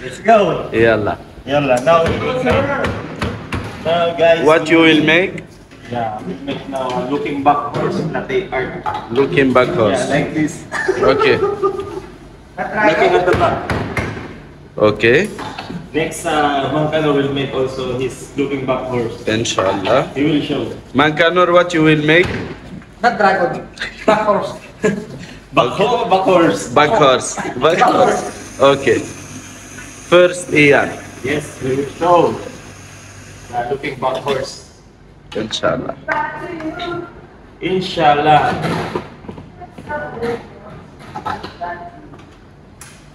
Let's go. Yalla. Yalla, now guys. What you will make? Yeah, we make now looking back horse latte art. Looking back horse. Yeah, like this. Okay. Looking at the back. Okay. Next, Mancano will make also his looking back horse. Inshallah. He will show. Mankanor, what you will make? Not dragon. Back horse. Back horse. Back horse. Back horse. Okay. First, Ian. Yes, we will show the looking back horse. Inshallah. Inshallah.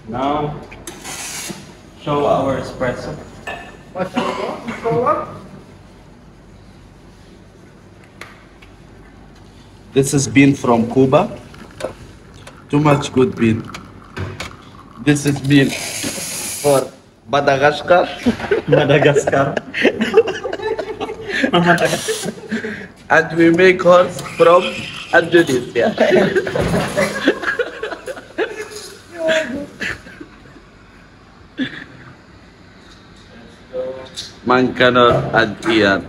Now, show our espresso. This is bean from Cuba. Too much good bean. This is bean for Madagascar. Madagascar. And we make horse from Indonesia. Mankanor and Ian.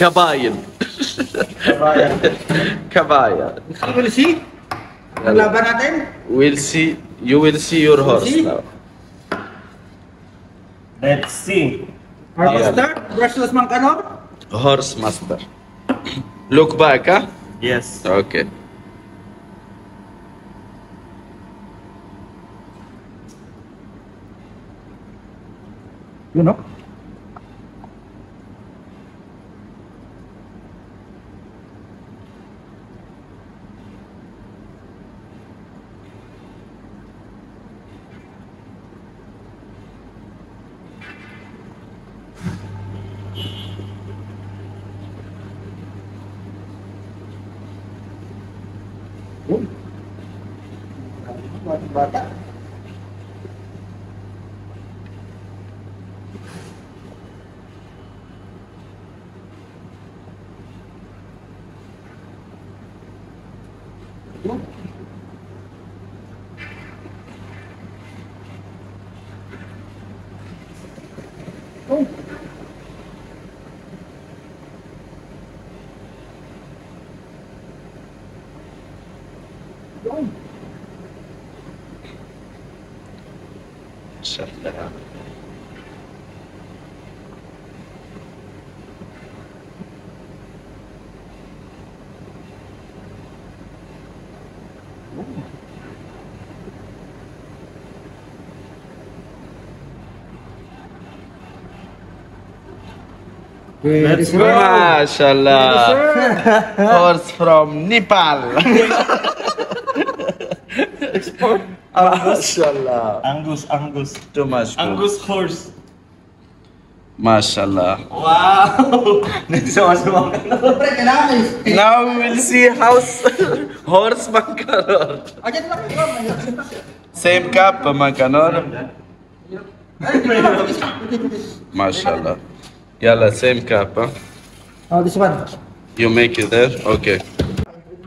Kabayan. Kabayan. We'll see. Ang laban natin. We'll see. You will see your horse now. Let's see. Master versus Mancanor. Horse master. Look back, huh? Yes. Okay. You know. Bata. Inshallah. Let's go. MashaAllah. Horse from Nepal. Export. MashaAllah. Angus. Too much good. Angus horse. MashaAllah. Wow! Nagsawa-sawa ka na. Pre, kailangan eh. Now we will see house horse Mankanor. Ayan lang ito. Same cup, Mankanor. MashaAllah. Yalla, same cup, huh? Oh, this one. You make it there? Okay.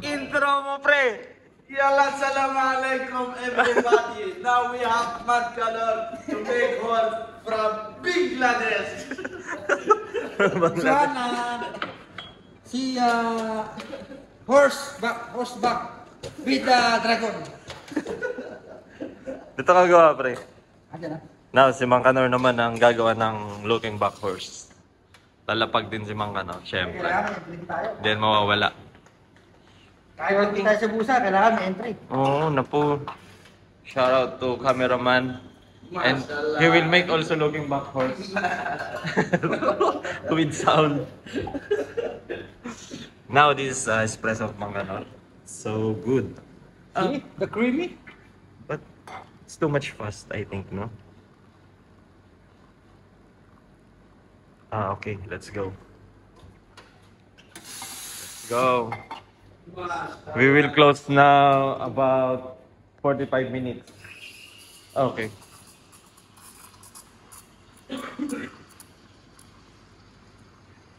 Intro mo, pre! Yalla, salam alaikum, everybody. Now we have Mankanor to make horse from Bangladesh. Sana si horseback with dragon. Dito ka gawa, pre. Ayan na. Now, si Mancanor naman ang gagawa ng looking back horse. Lalapag din si Mancanor, syempre. Kailangan entry tayo. Then mawawala. Kahit hindi tayo sa busa, kailangan may entry. Oo, napo. Shout out to cameraman. And he will make also looking back horse. With sound. Now this is espresso of Mancanor. So good. See? The creamy? But it's too much fast, I think, no? Okay, let's go. Let's go. We will close now about 45 minutes. Okay.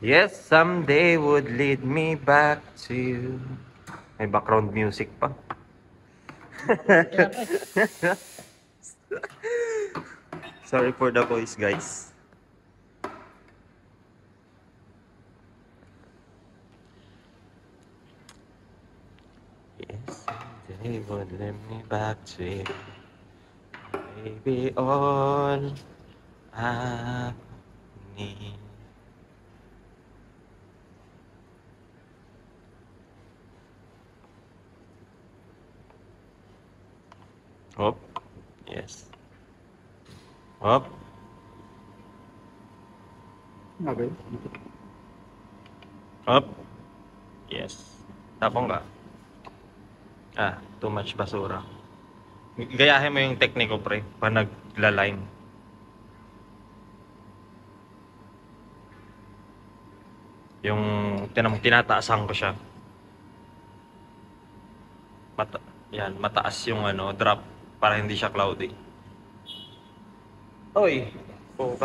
Yes, someday would lead me back to you. May background music pa. Sorry for the voice, guys. Yes, they would let me back to you. Baby, all I need. Hop. Yes. Hop. Okay. Hop. Yes. Tapong ka. Too much basura. Gayahin mo yung technique ko, pre. Pa nagla-line. Yung tinataasan ko siya. Yan, mataas yung drop para hindi siya cloudy. Oy,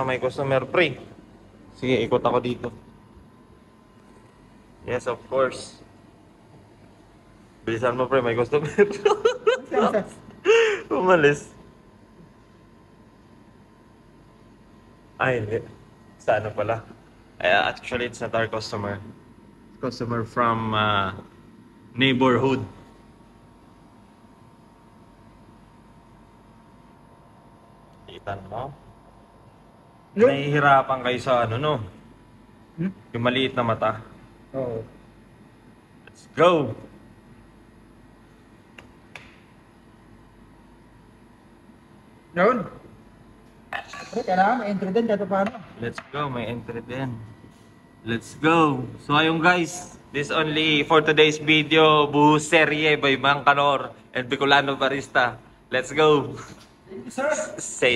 may customer, pre. Sige, ikot ako dito. Yes, of course. Bilisan mo, pre, may customer. Umalis. Ay, hindi. Sa ano pala? Actually, it's not our customer. Customer from neighborhood. Kita mo? Yun. Nahihirapan kayo sa no? Yung maliit na mata. Oo. Let's go! Yun. Pero kailangan may entry din kahit paano. Let's go, may entry din. Let's go! So ayun guys, this only for today's video, Buhos Serye by Mang Calor and Bicolano Barista. Let's go! Thank you, sir. Say